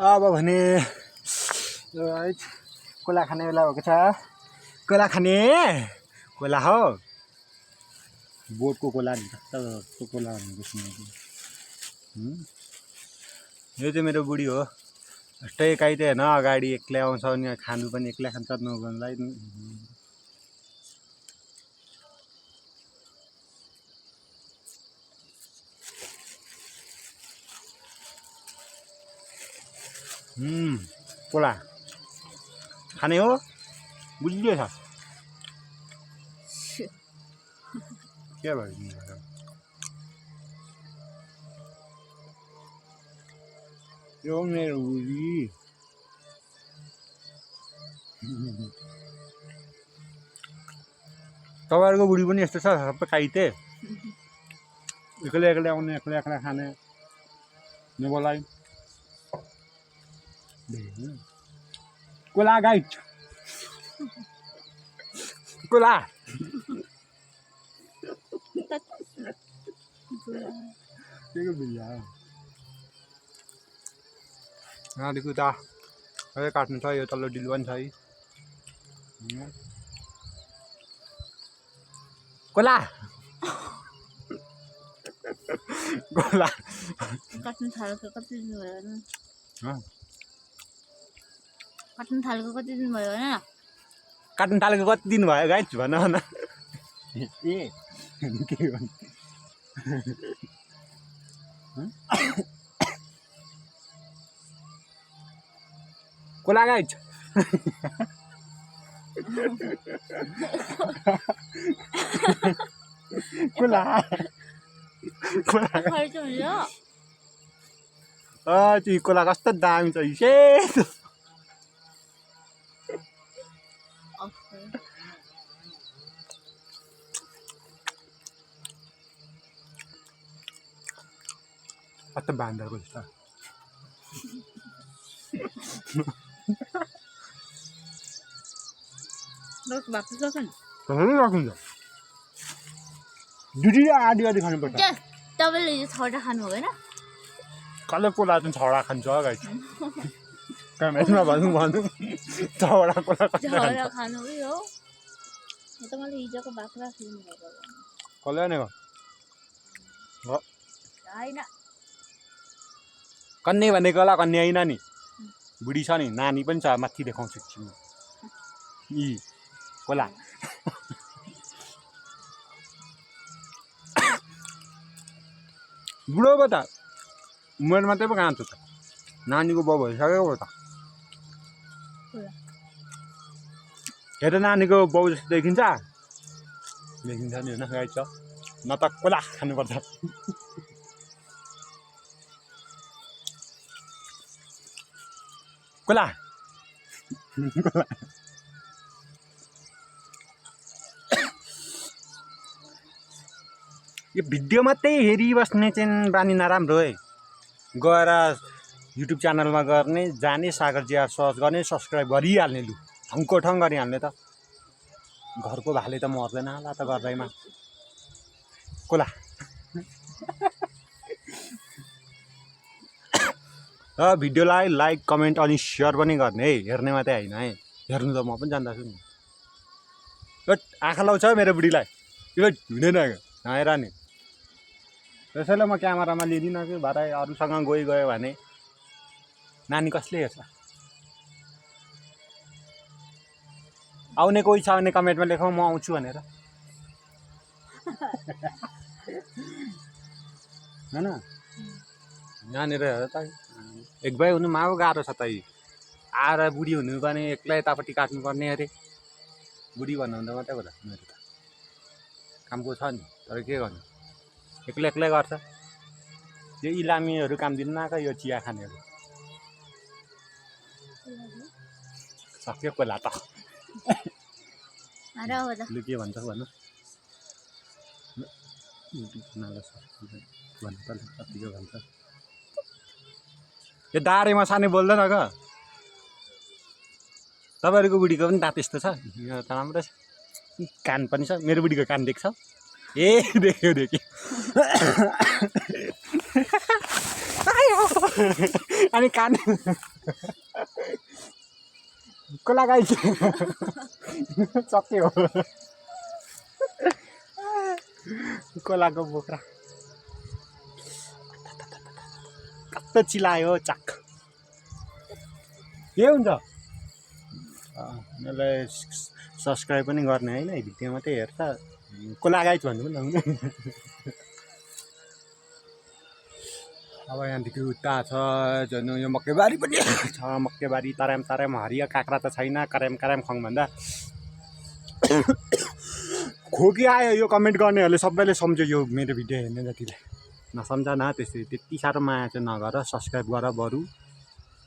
अब भने कोला खाने बेला भएको छ। कोला खाने कोला हो बोटको कोला नि कस्तो कोला भनेको सुनेको। यो चाहिँ मेरो बुढी हो। यस्तै काहीँ चाहिँ होइन अगाडि एक्लै आउँछ अनि खानु पनि एक्लै खान्छ नगर्नलाई। कोला खाने हो बुझ्यो छ के भयो यो मेरो बुढी। तपाईँहरूको बुढी पनि यस्तो छ सबै काइते एक्लै एक्लै आउने एक्लै एक्लै खाने नेबोलाई कोला गाइड कोला के बिल्ला यहाँदेखि उता अझै काट्नु छ। यो तल्लो डिल पनि छ है। कोला कोला काट्नु थालेको कति दिन भयो होइन? काट्नु थालेको कति दिन भयो होइन? काट्नु थालेको कति दिन भयो गाइज भन न। ए के भन्नु कोला गाइज कोला खर्च हुन्छ त्यो कोला कस्तो दामी छ सेतो। कस्तो बाँदरको जस्तो बाक्लो सक्छ नि कसरी राखिन्छ। दुधी आधी आधी खानुपर्छ। तपाईँले यो छवटा खानु होइन? कसले कोला चाहिँ छवटा खान्छ गाइस क्यामेरामा भनौँ छवटा कोला छवटा खानु हो। यो त मैले हिजोको बाख्रा फिल्म भएको कसले भनेको होइन? कन्या भनेको होला कन्या होइन नि बुढी छ नि नानी पनि छ माथि देखाउँछु एकछिन यी कोला। बुढो पो त उमेर मात्रै पो कहाँ छ त नानीको बाउ भइसक्यो पो त। हेर नानीको बाउ जस्तो देखिन्छ देखिन्छ नि होइन गाई छ न त कोला खानुपर्छ। कोला यो भिडियो मात्रै हेरिबस्ने चाहिँ बानी नराम्रो है। गएर युट्युब च्यानलमा गर्ने जाने सागर जिआर सर्च गर्ने सब्सक्राइब गरिहाल्ने लु ठङ्को ठङ गरिहाल्ने त घरको भाले त मर्दैन होला त गर्दैमा। कोला र भिडियोलाई लाइक कमेन्ट अनि सेयर पनि गर्ने है हेर्ने मात्रै होइन है हेर्नु त म पनि जान्दछु नि। आँखा लाउँछ मेरो बुढीलाई यो हुँदैन आएर नि त्यसैले म क्यामेरामा लिँदिनँ कि भरे अरूसँग गयो भने नानी कसले हेर्छ। आउने कोही छ भने कमेन्टमा लेखौँ म आउँछु भनेर होइन। यहाँनिर हेर त एक भाइ हुनु माउ गाह्रो छ त आएर बुढी हुनु पनि एक्लै यतापट्टि काट्नुपर्ने अरे बुढी भन्नुहुँदा मात्रै होला मेरो त कामको छ नि तर के गर्नु एक्लै एक्लै गर्छ। यो इलामीहरू काम दिन्न आएको यो चिया खानेहरू सक्यो कोला त लु के भन्छ भन्नु भन्नु त कतिको भन्छ। यो दारेमा सानै बोल्दैन क तपाईँहरूको बुढीको पनि दाँत यस्तो छ यो त राम्रो छ कान पनि छ मेरो बुढीको कान देख्छ ए देख्यो अनि कान कोला गाई सक्यो कोलाको बोक्रा कस्तो चिलायो चाक के हुन्छ मलाई सब्सक्राइब पनि गर्ने होइन भिडियो मात्रै हेर्छ कोला गाई भन्नु पनि लाउनु अब यहाँदेखि उता छ झन् यो मकैबारी पनि छ मकैबारी तराम तराम हरियो काँक्रा त छैन कराम कराम खाउँ भन्दा खोकी आयो यो कमेन्ट गर्नेहरूले सबैले सम्झ्यो यो मेरो भिडियो हेर्ने जतिले नसम्झ न त्यसरी त्यति साह्रो माया चाहिँ नगर सब्सक्राइब गर बरु